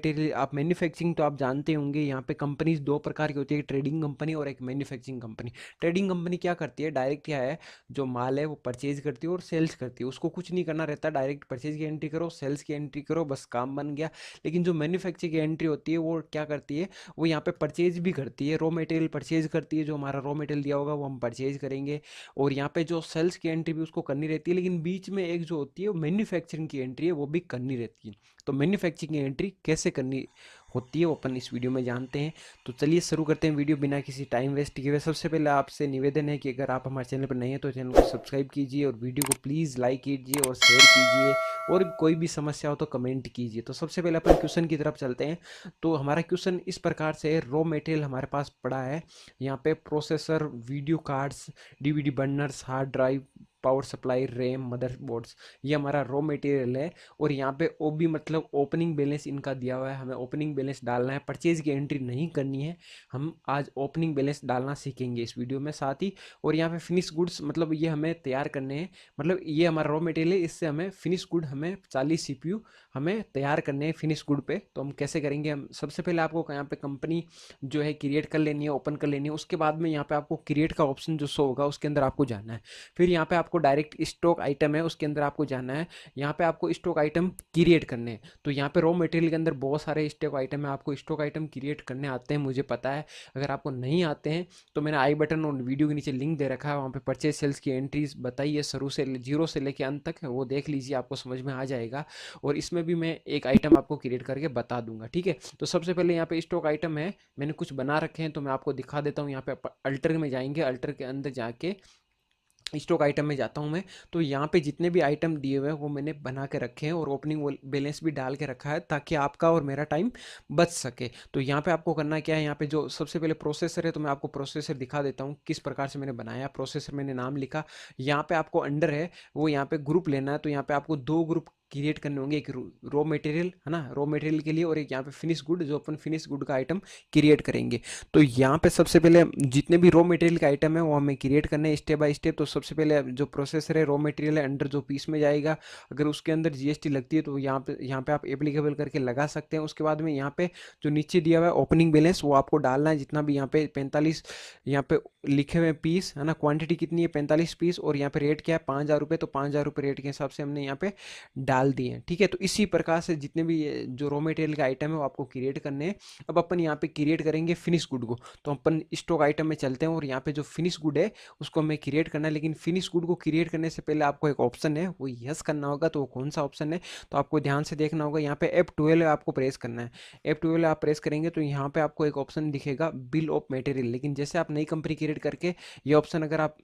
Material आप manufacturing तो आप जानते होंगे, यहाँ पे कंपनीज दो प्रकार की होती है, एक ट्रेडिंग कंपनी और एक मैन्युफैक्चरिंग कंपनी। ट्रेडिंग कंपनी क्या करती है, डायरेक्ट क्या है, जो माल है वो परचेज करती है और सेल्स करती है, उसको कुछ नहीं करना रहता, डायरेक्ट परचेज की एंट्री करो, सेल्स की एंट्री करो, बस काम बन गया। लेकिन जो मैन्युफैक्चरिंग की एंट्री होती है वो क्या करती है, वो यहाँ पे परचेज भी करती है, रॉ मटेरियल परचेज करती है, जो हमारा रॉ मटेरियल दिया होगा वो हम परचेज करेंगे। और यहाँ पे जो सेल्स की एंट्री भी उसको करनी रहती है, लेकिन बीच में एक जो होती है वो मैन्युफैक्चरिंग की एंट्री है वो भी करनी रहती है। तो मैन्युफैक्चरिंग की एंट्री कैसे करनी होती है वो अपन इस वीडियो में जानते हैं। तो चलिए शुरू करते हैं वीडियो बिना किसी टाइम वेस्ट किए हुए। सबसे पहले आपसे निवेदन है कि अगर आप हमारे चैनल पर नए हैं तो चैनल को सब्सक्राइब कीजिए और वीडियो को प्लीज़ लाइक कीजिए और शेयर कीजिए, और कोई भी समस्या हो तो कमेंट कीजिए। तो सबसे पहले अपन क्वेश्चन की तरफ चलते हैं। तो हमारा क्वेश्चन इस प्रकार से है, रॉ मटेरियल हमारे पास पड़ा है, यहाँ पे processor, video cards, DVD burners, hard drive, power supply, RAM, motherboards, ये हमारा रॉ मटेरियल है। और यहाँ पे ओबी मतलब ओपनिंग बैलेंस इनका दिया हुआ है, हमें ओपनिंग बैलेंस डालना है, परचेज की एंट्री नहीं करनी है। हम आज ओपनिंग बैलेंस डालना सीखेंगे इस वीडियो में साथ ही। और यहाँ पे फिनिश गुड्स मतलब ये हमें तैयार करने हैं, मतलब ये हमारा रॉ मटेरियल है, इससे हमें फिनिश गुड हमें 40 सीपीयू हमें तैयार करने हैं फिनिश गुड पे। तो हम कैसे करेंगे, हम सबसे पहले आपको यहाँ पे कंपनी जो है क्रिएट कर लेनी है, ओपन कर लेनी है। उसके बाद में यहाँ पे आपको क्रिएट का ऑप्शन जो शो होगा उसके अंदर आपको जाना है। फिर यहाँ पे आपको डायरेक्ट स्टॉक आइटम है उसके अंदर आपको जाना है, यहाँ पे आपको स्टॉक आइटम क्रिएट करने हैं। तो यहाँ पे रॉ मटेरियल के अंदर बहुत सारे स्टॉक आइटम है, आपको स्टॉक आइटम क्रिएट करने आते हैं, मुझे पता है। अगर आपको नहीं आते हैं तो मैंने आई बटन और वीडियो के नीचे लिंक दे रखा है, वहाँ पे परचेज सेल्स की एंट्रीज बताइए शुरू से जीरो से लेके अंत तक, वो देख लीजिए, आपको समझ में आ जाएगा। और इसमें भी मैं एक आइटम आपको क्रिएट करके बता दूंगा, ठीक है। तो सबसे पहले यहाँ पे स्टॉक आइटम है, मैंने कुछ बना रखे हैं तो मैं आपको दिखा देता हूँ। यहाँ पे अल्टर में जाएंगे, अल्टर के अंदर जाके स्टॉक आइटम में जाता हूँ मैं। तो यहाँ पे जितने भी आइटम दिए हुए हैं वो मैंने बना के रखे हैं और ओपनिंग बैलेंस भी डाल के रखा है ताकि आपका और मेरा टाइम बच सके। तो यहाँ पे आपको करना क्या है, यहाँ पे जो सबसे पहले प्रोसेसर है, तो मैं आपको प्रोसेसर दिखा देता हूँ किस प्रकार से मैंने बनाया। प्रोसेसर मैंने नाम लिखा, यहाँ पे आपको अंडर है वो यहाँ पे ग्रुप लेना है। तो यहाँ पे आपको दो ग्रुप क्रिएट करने होंगे, एक रॉ मटेरियल है ना, रॉ मटेरियल के लिए, और एक यहाँ पे फिनिश गुड, जो अपन फिनिश गुड का आइटम क्रिएट करेंगे। तो यहाँ पे सबसे पहले जितने भी रॉ मटेरियल का आइटम है वो हमें क्रिएट करना है स्टेप बाय स्टेप। तो सबसे पहले जो प्रोसेसर है, रॉ मटेरियल है, अंडर जो पीस में जाएगा, अगर उसके अंदर जीएसटी लगती है तो यहाँ पे आप एप्लीकेबल करके लगा सकते हैं। उसके बाद में यहाँ पे जो नीचे दिया हुआ है ओपनिंग बैलेंस वो आपको डालना है, जितना भी यहाँ पे 45 यहाँ पे लिखे हुए पीस है ना, क्वांटिटी कितनी है 45 पीस, और यहाँ पे रेट क्या है 5,000 रुपये, तो 5,000 रुपये रेट के हिसाब से हमने यहाँ पे डाल दिए हैं, ठीक है। तो इसी प्रकार से जितने भी जो रॉ मटेरियल का आइटम है वो आपको क्रिएट करने हैं। अब अपन यहाँ पे क्रिएट करेंगे फिनिश गुड को। तो अपन स्टॉक आइटम में चलते हैं और यहाँ पे जो फिनिश गुड है उसको हमें क्रिएट करना है। लेकिन फिनिश गुड को क्रिएट करने से पहले आपको एक ऑप्शन है वो यस करना होगा। तो वो कौन सा ऑप्शन है, तो आपको ध्यान से देखना होगा, यहाँ पे F12 आपको प्रेस करना है। F12 आप प्रेस करेंगे तो यहाँ पे आपको एक ऑप्शन दिखेगा बिल ऑफ मटेरियल। लेकिन जैसे आप नई कंपनी क्रिएट करके ये ऑप्शन अगर आप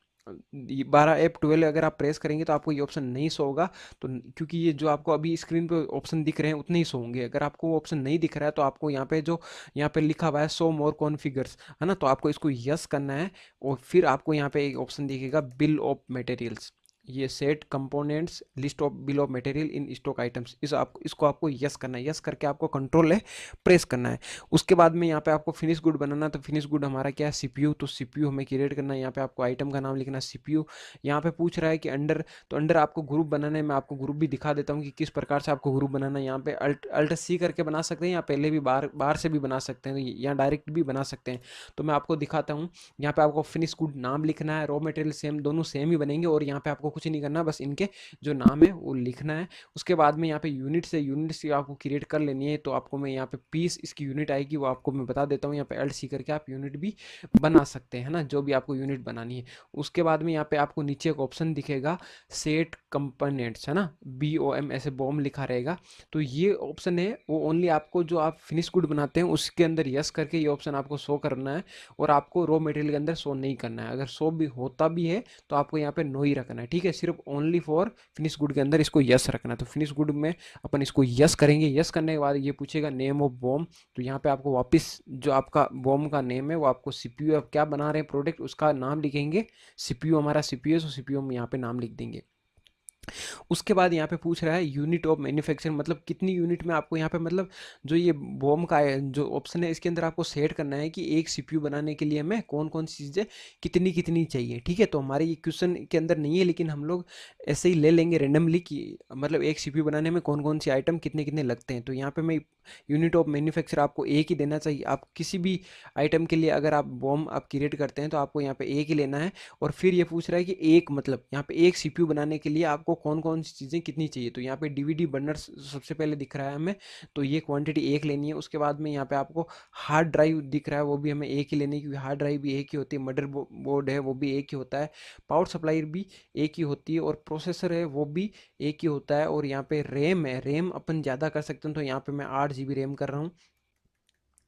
12 F12 अगर आप प्रेस करेंगे तो आपको ये ऑप्शन नहीं शो होगा। तो क्योंकि ये जो आपको अभी स्क्रीन पे ऑप्शन दिख रहे हैं उतने ही शो होंगे। अगर आपको वो ऑप्शन नहीं दिख रहा है तो आपको यहाँ पे जो यहाँ पे लिखा हुआ है शो मोर कॉन्फ़िगर्स है ना, तो आपको इसको यस करना है। और फिर आपको यहाँ पे एक ऑप्शन दिखेगा बिल ऑफ मटेरियल्स, ये set components list of bill of material in stock items, इसको आपको यस करना है। यस करके आपको कंट्रोल है प्रेस करना है। उसके बाद में यहाँ पे आपको फिनिश गुड बनाना है। तो फिनिश गुड हमारा क्या है, सीपीयू, तो सीपीयू हमें क्रिएट करना है। यहाँ पे आपको आइटम का नाम लिखना है सीपीयू। यहाँ पे पूछ रहा है कि अंडर, तो अंडर आपको ग्रुप बनाना है। मैं आपको ग्रुप भी दिखा देता हूँ कि किस प्रकार से आपको ग्रुप बनाना है। यहाँ पे अल्ट सी करके बना सकते हैं, या पहले भी बार से भी बना सकते हैं, या डायरेक्ट भी बना सकते हैं। तो मैं आपको दिखाता हूँ। यहाँ पे आपको फिनिश गुड नाम लिखना है, रॉ मटेरियल सेम, दोनों सेम ही बनेंगे, और यहाँ पे आपको कुछ नहीं करना, बस इनके जो नाम है वो लिखना है। उसके बाद में यहाँ पे यूनिट से आपको क्रिएट कर लेनी है। तो आपको मैं यहाँ पे पीस इसकी यूनिट आएगी वो आपको मैं बता देता हूँ। यहाँ पे एल्ट सी करके आप यूनिट भी बना सकते हैं ना, जो भी आपको यूनिट बनानी है। उसके बाद में यहाँ पे आपको नीचे एक ऑप्शन दिखेगा सेट कंपोनेंट्स है ना, BOM ऐसे बॉम लिखा रहेगा। तो ये ऑप्शन है वो ओनली आपको जो आप फिनिश गुड बनाते हैं उसके अंदर यस करके ये ऑप्शन आपको शो करना है, और आपको रॉ मटेरियल के अंदर शो नहीं करना है। अगर शो भी होता भी है तो आपको यहाँ पे नो ही रखना है, ठीक है। सिर्फ ओनली फॉर फिनिश गुड के अंदर इसको यस रखना है। तो फिनिश गुड में अपन इसको यस करेंगे। यस करने के बाद ये पूछेगा नेम ऑफ बॉम, तो यहाँ पे आपको वापस जो आपका बॉम का नेम है वो आपको सीपीयू, आप क्या बना रहे हैं प्रोडक्ट उसका नाम लिखेंगे। सीपीयू हमारा सीपीयू है, तो सीपीयू हम यहाँ पे नाम लिख देंगे। उसके बाद यहाँ पे पूछ रहा है यूनिट ऑफ मैन्युफैक्चरिंग, मतलब कितनी यूनिट में आपको यहाँ पे, मतलब जो ये बॉम का जो ऑप्शन है इसके अंदर आपको सेट करना है कि एक सीपीयू बनाने के लिए हमें कौन कौन सी चीज़ें कितनी कितनी चाहिए। ठीक है, तो हमारे ये क्वेश्चन के अंदर नहीं है, लेकिन हम लोग ऐसे ही ले लेंगे रेंडमली कि मतलब एक सीपीयू बनाने में कौन कौन सी आइटम कितने कितने लगते हैं। तो यहाँ पे मैं यूनिट ऑफ मैन्युफैक्चर आपको एक ही देना चाहिए। आप किसी भी आइटम के लिए अगर आप बॉम आप क्रिएट करते हैं तो आपको यहाँ पे एक ही लेना है। और फिर ये पूछ रहा है कि एक, मतलब यहाँ पे एक सीपीयू बनाने के लिए आपको कौन कौन सी चीज़ें कितनी चाहिए। तो यहाँ पे डीवीडी बर्नर सबसे पहले दिख रहा है हमें, तो ये क्वांटिटी एक लेनी है। उसके बाद में यहाँ पे आपको हार्ड ड्राइव दिख रहा है, वो भी हमें एक ही लेनी है, क्योंकि हार्ड ड्राइव भी एक ही होती है, मदर बोर्ड है वो भी एक ही होता है, पावर सप्लाई भी एक ही होती है, और प्रोसेसर है वो भी एक ही होता है। और यहाँ पे रैम है, रैम अपन ज़्यादा कर सकते हैं, तो यहाँ पे मैं 8 GB रैम कर रहा हूँ।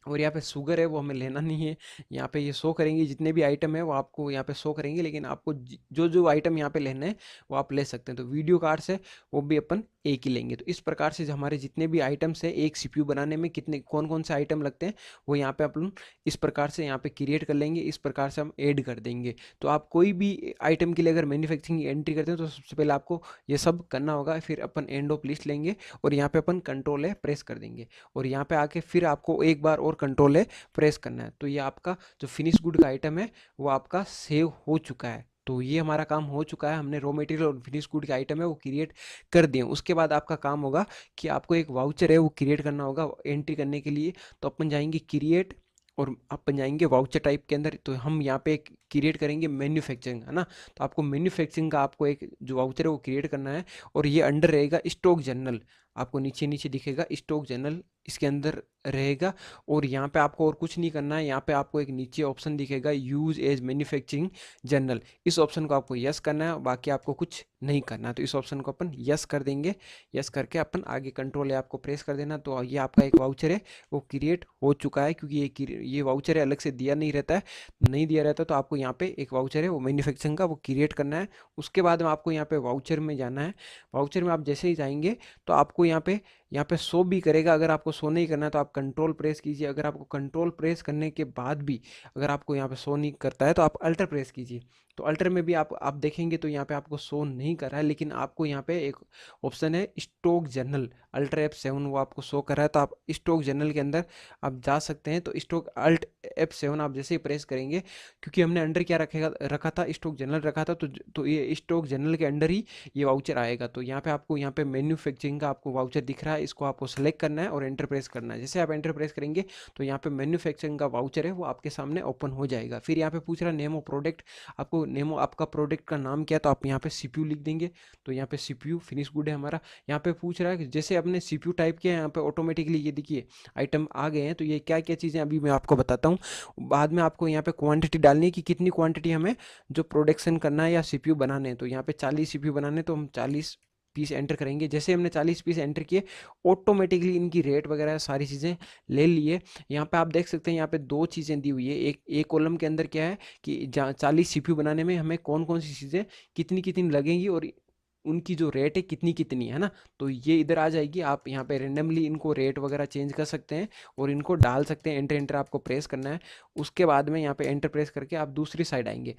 और यहाँ पे शुगर है वो हमें लेना नहीं है, यहाँ पे ये शो करेंगे जितने भी आइटम है वो आपको यहाँ पे शो करेंगे, लेकिन आपको जो जो आइटम यहाँ पे लेने हैं वो आप ले सकते हैं। तो वीडियो कार्ड्स है वो भी अपन एक ही लेंगे। तो इस प्रकार से हमारे जितने भी आइटम्स है एक सीपीयू बनाने में कितने कौन कौन से आइटम लगते हैं वो यहाँ पे अपन इस प्रकार से यहाँ पे क्रिएट कर लेंगे, इस प्रकार से हम ऐड कर देंगे। तो आप कोई भी आइटम के लिए अगर मैन्युफैक्चरिंग एंट्री करते हैं तो सबसे पहले आपको ये सब करना होगा। फिर अपन एंड ऑफ लिस्ट लेंगे और यहाँ पे अपन कंट्रोल है प्रेस कर देंगे, और यहाँ पे आके फिर आपको एक बार और कंट्रोल है प्रेस करना है। तो ये आपका जो फिनिश गुड का आइटम है वो आपका सेव हो चुका है। तो ये हमारा काम हो चुका है, हमने रॉ मटेरियल और फिनिश गुड के आइटम है वो क्रिएट कर दिए। उसके बाद आपका काम होगा कि आपको एक वाउचर है वो क्रिएट करना होगा एंट्री करने के लिए। तो अपन जाएंगे क्रिएट और अपन जाएंगे वाउचर टाइप के अंदर। तो हम यहाँ पे क्रिएट करेंगे मैन्युफैक्चरिंग, है ना। तो आपको मैन्युफैक्चरिंग का आपको एक जो वाउचर है वो क्रिएट करना है, और ये अंडर रहेगा स्टॉक जनरल, आपको नीचे नीचे दिखेगा स्टॉक जनरल इसके अंदर रहेगा। और यहाँ पे आपको और कुछ नहीं करना है, यहाँ पे आपको एक नीचे ऑप्शन दिखेगा यूज एज मैन्युफैक्चरिंग जनरल, इस ऑप्शन को आपको यस करना है, बाकी आपको कुछ नहीं करना है। तो इस ऑप्शन को अपन यस कर देंगे, यस करके अपन आगे कंट्रोल है आपको प्रेस कर देना। तो ये आपका एक वाउचर है वो क्रिएट हो चुका है, क्योंकि ये वाउचर है अलग से दिया नहीं रहता है, नहीं दिया रहता तो आपको यहाँ पे एक वाउचर है वो मैन्युफैक्चरिंग का वो क्रिएट करना है। उसके बाद में आपको यहाँ पे वाउचर में जाना है। वाउचर में आप जैसे ही जाएंगे तो आपको यहाँ पे शो भी करेगा। अगर आपको शो नहीं करना है तो आप कंट्रोल प्रेस कीजिए, अगर आपको कंट्रोल प्रेस करने के बाद भी अगर आपको यहाँ पे शो नहीं करता है तो आप अल्टर प्रेस कीजिए। तो अल्टर में भी आप देखेंगे तो यहाँ पे आपको शो नहीं कर रहा है, लेकिन आपको यहाँ पे एक ऑप्शन है स्टॉक जनरल, अल्टर F7 वो आपको शो कर रहा है। तो आप स्टॉक जनरल के अंदर आप जा सकते हैं। तो स्टॉक अल्ट F7 आप जैसे ही प्रेस करेंगे, क्योंकि हमने अंडर क्या रखा था स्टॉक जनरल रखा था, तो ये स्टॉक जनरल के अंडर ही ये वाउचर आएगा। तो यहाँ पे आपको यहाँ पे मैन्युफैक्चरिंग का आपको वाउचर दिख रहा है, इसको आपको सेलेक्ट करना है और एंटर प्रेस करना है। जैसे आप एंटर प्रेस करेंगे तो यहाँ पे मैन्युफैक्चरिंग का वाउचर है वो आपके सामने ओपन हो जाएगा। फिर यहाँ पे पूछ रहा है नेम ऑफ प्रोडक्ट, आपको नेम आपका प्रोडक्ट का नाम क्या है, तो आप यहाँ पे सीपीयू लिख देंगे। तो यहाँ पे सीपीयू फिनिश गुड है हमारा। यहाँ पे पूछ रहा है कि जैसे अपने सीपीयू टाइप किया है, यहाँ पे ऑटोमेटिकली ये देखिए आइटम आ गए हैं। तो ये क्या क्या चीज़ें अभी मैं आपको बताता हूँ, बाद में आपको यहाँ पे क्वांटिटी डालनी है कि कितनी क्वांटिटी हमें जो प्रोडक्शन करना है या सीपीयू बनाने हैं। तो यहाँ पे 40 सीपीयू बनाने, तो हम 40 पीस एंटर करेंगे। जैसे हमने 40 पीस एंटर किए ऑटोमेटिकली इनकी रेट वगैरह सारी चीज़ें ले लिए। यहाँ पे आप देख सकते हैं यहाँ पे दो चीज़ें दी हुई है, एक कॉलम के अंदर क्या है कि 40 सीपीयू बनाने में हमें कौन कौन सी चीज़ें कितनी कितनी लगेंगी और उनकी जो रेट है कितनी कितनी है ना। तो ये इधर आ जाएगी, आप यहाँ पे रेंडमली इनको रेट वगैरह चेंज कर सकते हैं और इनको डाल सकते हैं। एंटर एंटर आपको प्रेस करना है। उसके बाद में यहाँ पे एंटर प्रेस करके आप दूसरी साइड आएंगे।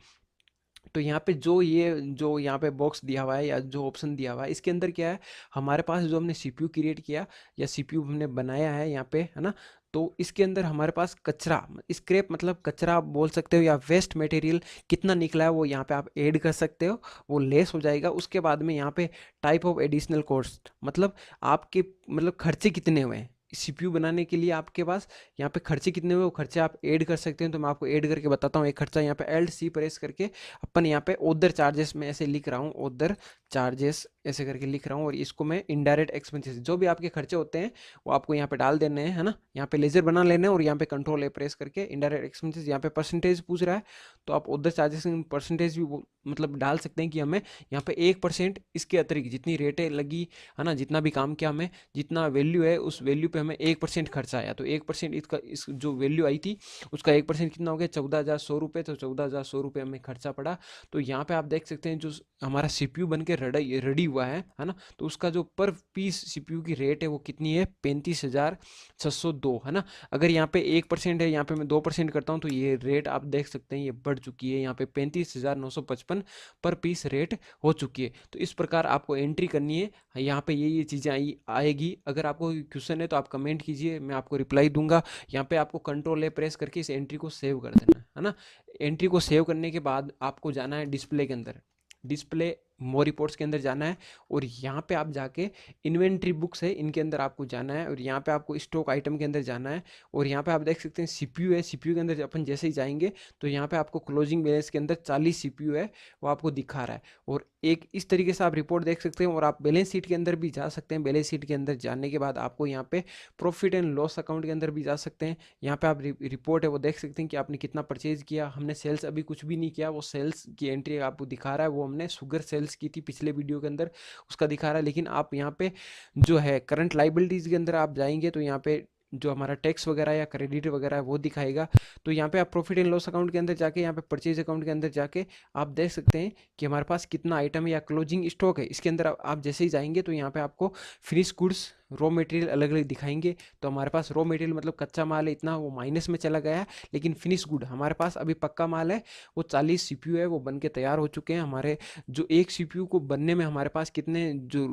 तो यहाँ पे जो यहाँ पे बॉक्स दिया हुआ है या जो ऑप्शन दिया हुआ है इसके अंदर क्या है, हमारे पास जो हमने सीपीयू क्रिएट किया या सीपीयू हमने बनाया है यहाँ पे, है ना। तो इसके अंदर हमारे पास कचरा स्क्रैप मतलब कचरा आप बोल सकते हो या वेस्ट मटेरियल कितना निकला है वो यहाँ पे आप ऐड कर सकते हो, वो लेस हो जाएगा। उसके बाद में यहाँ पे टाइप ऑफ एडिशनल कॉस्ट मतलब आपके मतलब खर्चे कितने हुए हैं सीपीयू बनाने के लिए, आपके पास यहाँ पे खर्चे कितने हुए वो खर्चे आप ऐड कर सकते हैं। तो मैं आपको ऐड करके बताता हूँ। एक खर्चा यहाँ पे एल्ट सी प्रेस करके अपन यहाँ पे ओदर चार्जेस में ऐसे लिख रहा हूँ, ओदर चार्जेस ऐसे करके लिख रहा हूँ, और इसको मैं इनडायरेक्ट एक्सपेंसेस जो भी आपके खर्चे होते हैं वो आपको यहाँ पे डाल देने हैं, है ना। यहाँ पे लेजर बना लेना है और यहाँ पे कंट्रोल ए प्रेस करके इनडायरेक्ट एक्सपेंसेस, यहाँ पे परसेंटेज पूछ रहा है तो आप ओदर चार्जेस परसेंटेज भी मतलब डाल सकते हैं कि हमें यहाँ पे 1% इसके अतिरिक्त जितनी रेटें लगी, है ना, जितना भी काम किया हमें जितना वैल्यू है उस वैल्यू पे हमें 1% खर्चा आया, तो 1% इसका इस जो वैल्यू आई थी उसका 1% कितना हो गया 14,100 रुपये, तो 14,100 रुपये हमें खर्चा पड़ा। तो यहाँ पे आप देख सकते हैं जो हमारा सीपीयू बन के रेडी हुआ है ना, तो उसका जो पर पीस सीपीयू की रेट है वो कितनी है 35,602 है ना। अगर यहाँ पे 1% है, यहाँ पे मैं 2% करता हूँ, तो ये रेट आप देख सकते हैं ये बढ़ चुकी है, यहाँ पे 35,955 पर पीस रेट हो चुकी है। तो इस प्रकार आपको एंट्री करनी है, यहाँ पे ये चीज़ें आएगी। अगर आपको क्वेश्चन है तो आप कमेंट कीजिए, मैं आपको रिप्लाई दूंगा। यहाँ पे आपको कंट्रोल ए प्रेस करके इस एंट्री को सेव कर देना है ना। एंट्री को सेव करने के बाद आपको जाना है डिस्प्ले के अंदर, डिस्प्ले मोर रिपोर्ट्स के अंदर जाना है, और यहाँ पे आप जाके इन्वेंट्री बुक्स है इनके अंदर आपको जाना है, और यहाँ पे आपको स्टॉक आइटम के अंदर जाना है। और यहाँ पे आप देख सकते हैं सीपीयू है, सीपीयू के अंदर अपन जैसे ही जाएंगे तो यहाँ पे आपको क्लोजिंग बैलेंस के अंदर 40 सीपीयू है वो आपको दिखा रहा है। और एक इस तरीके से आप रिपोर्ट देख सकते हैं, और आप बैलेंस शीट के अंदर भी जा सकते हैं। बैलेंस शीट के अंदर जाने के बाद आपको यहाँ पे प्रॉफिट एंड लॉस अकाउंट के अंदर भी जा सकते हैं। यहाँ पे आप रिपोर्ट है वो देख सकते हैं कि आपने कितना परचेज किया। हमने सेल्स अभी कुछ भी नहीं किया, वो सेल्स की एंट्री आपको दिखा रहा है, वो हमने शुगर सेल्स की थी पिछले वीडियो के अंदर, उसका दिखा रहा है। लेकिन आप यहाँ पे जो है करंट लाइबिलिटीज के अंदर आप जाएंगे तो यहाँ पे जो हमारा टैक्स वगैरह या क्रेडिट वगैरह है वो दिखाएगा। तो यहाँ पे आप प्रॉफिट एंड लॉस अकाउंट के अंदर जाके, यहाँ पे परचेज अकाउंट के अंदर जाके आप देख सकते हैं कि हमारे पास कितना आइटम है या क्लोजिंग स्टॉक है। इसके अंदर आप जैसे ही जाएंगे तो यहाँ पे आपको फिनिश गुड्स, रॉ मटेरियल अलग अलग दिखाएंगे। तो हमारे पास रॉ मटेरियल मतलब कच्चा माल है इतना, वो माइनस में चला गया है। लेकिन फिनिश गुड हमारे पास अभी पक्का माल है, वो 40 सीपीयू है वो बन के तैयार हो चुके हैं। हमारे जो एक सीपीयू को बनने में हमारे पास कितने जो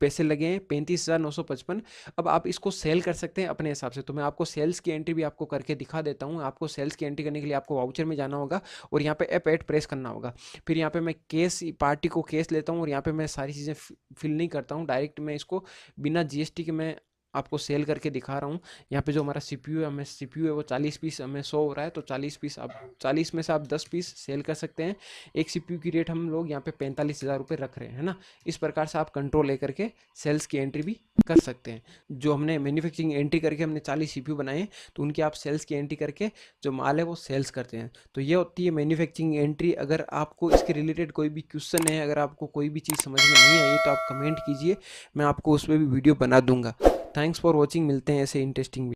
पैसे लगे हैं 35,955। अब आप इसको सेल कर सकते हैं अपने हिसाब से। तो मैं आपको सेल्स की एंट्री भी आपको करके दिखा देता हूँ। आपको सेल्स की एंट्री करने के लिए आपको वाउचर में जाना होगा, और यहाँ पे F8 प्रेस करना होगा। फिर यहाँ पे मैं केस पार्टी को केस लेता हूँ, और यहाँ पे मैं सारी चीज़ें फिल नहीं करता हूँ, डायरेक्ट मैं इसको बिना जीएसटी के मैं आपको सेल करके दिखा रहा हूँ। यहाँ पे जो हमारा सीपीयू है, हमें सीपीयू है वो 40 पीस हमें शो हो रहा है, तो 40 पीस आप 40 में से आप 10 पीस सेल कर सकते हैं। एक सीपीयू की रेट हम लोग यहाँ पे 45,000 रुपये रख रहे हैं, है ना। इस प्रकार से आप कंट्रोल लेकर के सेल्स की एंट्री भी कर सकते हैं। जो हमने मैन्युफैक्चरिंग एंट्री करके हमने 40 सीपीयू बनाए, तो उनकी आप सेल्स की एंट्री करके जो माल है वो सेल्स करते हैं। तो ये होती है मैन्युफैक्चरिंग एंट्री। अगर आपको इसके रिलेटेड कोई भी क्वेश्चन है, अगर आपको कोई भी चीज़ समझ में नहीं आई तो आप कमेंट कीजिए, मैं आपको उस पर भी वीडियो बना दूंगा। थैंक्स फॉर वॉचिंग, मिलते हैं ऐसे इंटरेस्टिंग